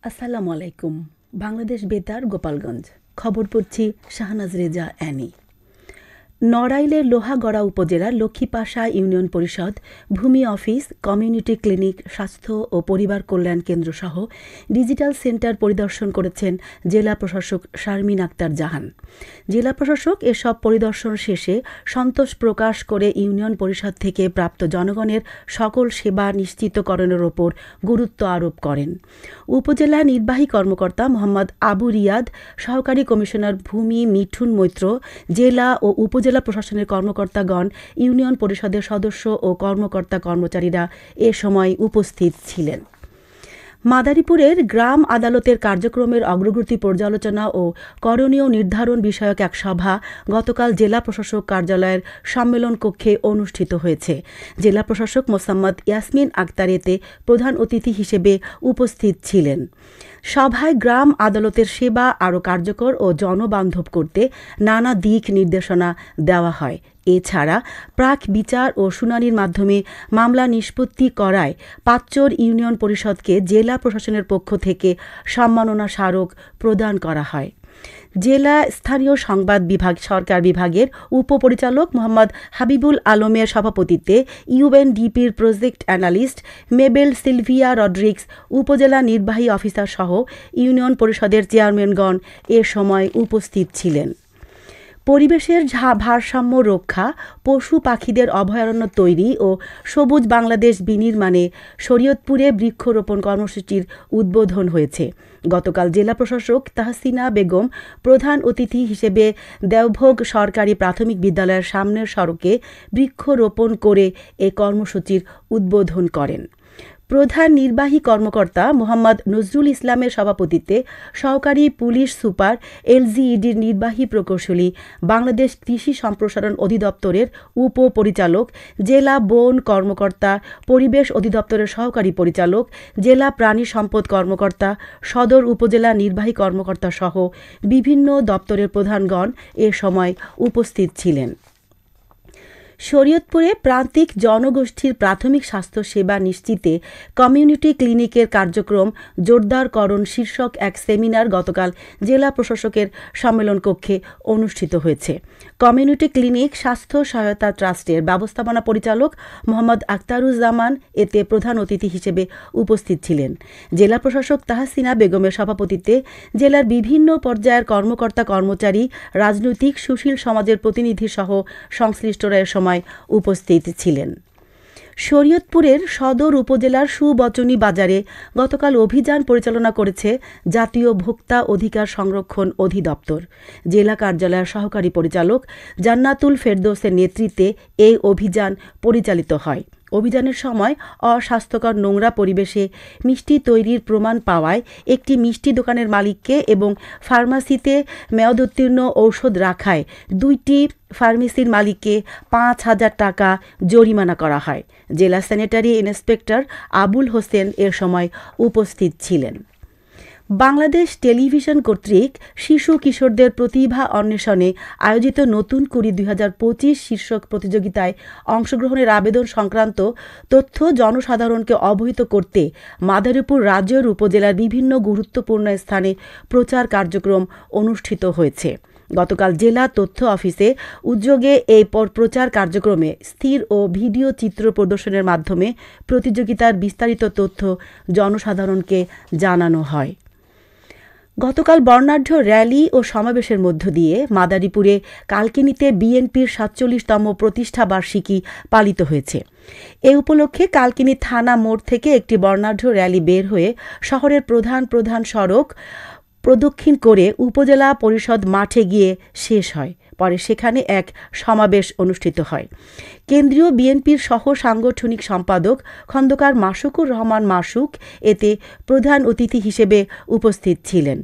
আসসালামু আলাইকুম। বাংলাদেশ বেতার, গোপালগঞ্জ। খবর পড়ছি শাহনাজ রেজা অ্যানি। নড়াইলের লোহাগড়া উপজেলার লক্ষ্মীপাশা ইউনিয়ন পরিষদ, ভূমি অফিস, কমিউনিটি ক্লিনিক, স্বাস্থ্য ও পরিবার কল্যাণ কেন্দ্র সহ ডিজিটাল সেন্টার পরিদর্শন করেছেন জেলা প্রশাসক শারমিন আক্তার জাহান। জেলা প্রশাসক এসব পরিদর্শন শেষে সন্তোষ প্রকাশ করে ইউনিয়ন পরিষদ থেকে প্রাপ্ত জনগণের সকল সেবা নিশ্চিতকরণের ওপর গুরুত্ব আরোপ করেন। উপজেলা নির্বাহী কর্মকর্তা মোহাম্মদ আবু রিয়াদ, সহকারী কমিশনার ভূমি মিঠুন মৈত্র, জেলা ও উপজেলা প্রশাসনের কর্মকর্তাগণ, ইউনিয়ন পরিষদের সদস্য ও কর্মকর্তা কর্মচারীরা এ সময় উপস্থিত ছিলেন। মাদারীপুরের গ্রাম আদালতের কার্যক্রমের অগ্রগতি পর্যালোচনা ও করণীয় নির্ধারণ বিষয়ক এক সভা গতকাল জেলা প্রশাসক কার্যালয়ের সম্মেলন কক্ষে অনুষ্ঠিত হয়েছে। জেলা প্রশাসক মোসাম্মদ ইয়াসমিন আক্তার এতে প্রধান অতিথি হিসেবে উপস্থিত ছিলেন। সভায় গ্রাম আদালতের সেবা আরও কার্যকর ও জনবান্ধব করতে নানা দিক নির্দেশনা দেওয়া হয়। এছাড়া প্রাক বিচার ও শুনানির মাধ্যমে মামলা নিষ্পত্তি করায় পাঁচচর ইউনিয়ন পরিষদকে জেলা প্রশাসনের পক্ষ থেকে সম্মাননা স্মারক প্রদান করা হয়। জেলা স্থানীয় সংবাদ বিভাগ সরকার বিভাগের উপপরিচালক মোহাম্মদ হাবিবুল আলমের সভাপতিত্বে ইউএনডিপির project analyst Mabel Sylvia Rodrigues, উপজেলা নির্বাহী অফিসার সহ ইউনিয়ন পরিষদের চেয়ারম্যানগণ এ সময় উপস্থিত ছিলেন। পরিবেশের ভারসাম্য রক্ষা, পশু পাখিদের অভয়ারণ্য তৈরি ও সবুজ বাংলাদেশ বিনির্মাণে শরীয়তপুরে বৃক্ষরোপণ কর্মসূচির উদ্বোধন হয়েছে। গতকাল জেলা প্রশাসক তাহসিনা বেগম প্রধান অতিথি হিসেবে দেওভোগ সরকারি প্রাথমিক বিদ্যালয়ের সামনের সড়কে বৃক্ষরোপণ করে এ কর্মসূচির উদ্বোধন করেন। প্রধান নির্বাহী কর্মকর্তা মোহাম্মদ নজরুল ইসলামের সভাপতিত্বে সহকারী পুলিশ সুপার, এলজিইডির নির্বাহী প্রকৌশলী, বাংলাদেশ কৃষি সম্প্রসারণ অধিদপ্তরের উপপরিচালক, জেলা বন কর্মকর্তা, পরিবেশ অধিদপ্তরের সহকারী পরিচালক, জেলা প্রাণী সম্পদ কর্মকর্তা, সদর উপজেলা নির্বাহী কর্মকর্তা সহ বিভিন্ন দপ্তরের প্রধানগণ এ সময় উপস্থিত ছিলেন। শরীয়তপুরে প্রান্তিক জনগোষ্ঠীর প্রাথমিক স্বাস্থ্য সেবা নিশ্চিতে কমিউনিটি ক্লিনিকের কার্যক্রম জোরদারকরণ শীর্ষক এক সেমিনার গতকাল জেলা প্রশাসকের সম্মেলন কক্ষে অনুষ্ঠিত হয়েছে। কমিউনিটি ক্লিনিক স্বাস্থ্য সহায়তা ট্রাস্টের ব্যবস্থাপনা পরিচালক মোহাম্মদ আখতারুজ্জামান এতে প্রধান অতিথি হিসেবে উপস্থিত ছিলেন। জেলা প্রশাসক তাহসিনা বেগমের সভাপতিত্বে জেলার বিভিন্ন পর্যায়ের কর্মকর্তা কর্মচারী, রাজনৈতিক সুশীল সমাজের প্রতিনিধি সহ সংশ্লিষ্টরা এ সময় উপস্থিত ছিলেন। শরীয়তপুরের সদর উপজেলার সুবচনী বাজারে গতকাল অভিযান পরিচালনা করেছে জাতীয় ভোক্তা অধিকার সংরক্ষণ অধিদপ্তর। জেলা কার্যালয়ের সহকারী পরিচালক জান্নাতুল ফেরদৌসের নেতৃত্বে এই অভিযান পরিচালিত হয়। অভিযানের সময় অস্বাস্থ্যকর নোংরা পরিবেশে মিষ্টি তৈরির প্রমাণ পাওয়ায় একটি মিষ্টি দোকানের মালিককে এবং ফার্মাসিতে মেয়াদোত্তীর্ণ ঔষধ রাখায় দুইটি ফার্মেসির মালিককে 5,000 টাকা জরিমানা করা হয়। জেলা স্যানিটারি ইন্সপেক্টর আবুল হোসেন এর সময় উপস্থিত ছিলেন। বাংলাদেশ টেলিভিশন কর্তৃক শিশু কিশোরদের প্রতিভা অন্বেষণে আয়োজিত নতুন কুড়ি 2025 শীর্ষক প্রতিযোগিতায় অংশগ্রহণের আবেদন সংক্রান্ত তথ্য জনসাধারণকে অবহিত করতে মাদারীপুর রাজ্যের উপজেলার বিভিন্ন গুরুত্বপূর্ণ স্থানে প্রচার কার্যক্রম অনুষ্ঠিত হয়েছে। গতকাল জেলা তথ্য অফিসে উদ্যোগে এই প্রচার কার্যক্রমে স্থির ও ভিডিও চিত্র প্রদর্শনের মাধ্যমে প্রতিযোগিতার বিস্তারিত তথ্য জনসাধারণকে জানানো হয়। গতকাল বর্ণাঢ্য র্যালি ও সমাবেশের মধ্য দিয়ে মাদারীপুরে কালকিনিতে বিএনপির 47তম প্রতিষ্ঠা বার্ষিকী পালিত হয়েছে। এ উপলক্ষে কালকিনি থানা মোড় থেকে একটি বর্ণাঢ্য র্যালি বের হয়ে শহরের প্রধান সড়ক প্রদক্ষিণ করে উপজেলা পরিষদ মাঠে গিয়ে শেষ হয়। পরে সেখানে এক সমাবেশ অনুষ্ঠিত হয়। কেন্দ্রীয় বিএনপির সহ সাংগঠনিক সম্পাদক খন্দকার মাসুকুর রহমান মাসুক এতে প্রধান অতিথি হিসেবে উপস্থিত ছিলেন।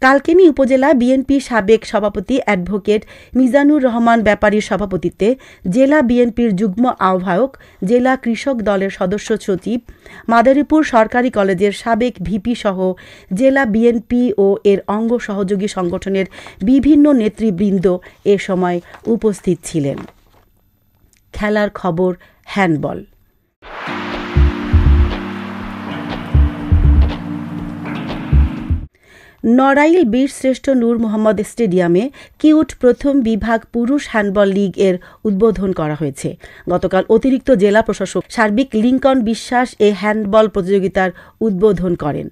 কালকিনি উপজেলা বিএনপি সাবেক সভাপতি অ্যাডভোকেট মিজানুর রহমান ব্যাপারীর সভাপতিত্বে জেলা বিএনপির যুগ্ম আহ্বায়ক, জেলা কৃষক দলের সদস্য সচিব, মাদারীপুর সরকারি কলেজের সাবেক ভিপি সহ জেলা বিএনপি ও এর অঙ্গ সহযোগী সংগঠনের বিভিন্ন নেতৃবৃন্দ এ সময় উপস্থিত ছিলেন। খেলার খবর হ্যান্ডবল। নড়াইল বীরশ্রেষ্ঠ নূর মোহাম্মদ স্টেডিয়ামে কিউট প্রথম বিভাগ পুরুষ হ্যান্ডবল লীগ এর উদ্বোধন করা হয়েছে। গতকাল অতিরিক্ত জেলা প্রশাসক সার্বিক লিঙ্কন বিশ্বাস এ হ্যান্ডবল প্রতিযোগিতার উদ্বোধন করেন।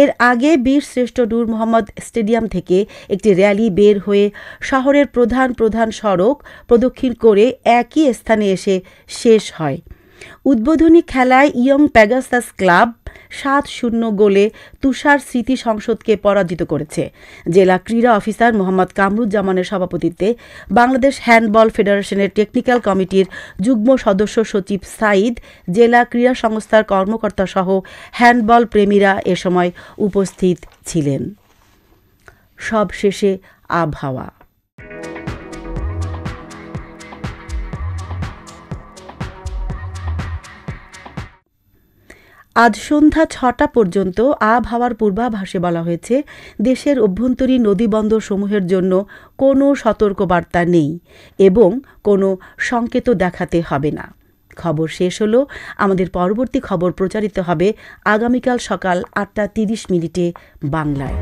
এর আগে বীরশ্রেষ্ঠ নূর মোহাম্মদ স্টেডিয়াম থেকে একটি র্যালি বের হয়ে শহরের প্রধান প্রধান সড়ক প্রদক্ষিণ করে একই স্থানে এসে শেষ হয়। উদ্বোধনী খেলায় ইয়ং প্যাগাসাস ক্লাব ৭-০ গোলে তুষার স্মৃতি সংসদকে পরাজিত করেছে। জেলা ক্রীড়া অফিসার মোহাম্মদ কামরুজ্জামানের সভাপতিত্বে বাংলাদেশ হ্যান্ডবল ফেডারেশনের টেকনিক্যাল কমিটির যুগ্ম সদস্য সচিব সাঈদ, জেলা ক্রীড়া সংস্থার কর্মকর্তা সহ হ্যান্ডবল প্রেমীরা এ সময় উপস্থিত ছিলেন। সবশেষে আবহাওয়া। আজ সন্ধ্যা ৬টা পর্যন্ত আবহাওয়ার পূর্বাভাসে বলা হয়েছে, দেশের অভ্যন্তরীণ নদীবন্দর সমূহের জন্য কোনো সতর্কবার্তা নেই এবং কোনো সংকেতও দেখাতে হবে না। খবর শেষ হলো। আমাদের পরবর্তী খবর প্রচারিত হবে আগামীকাল সকাল ৮টা ৩০ মিনিটে বাংলায়।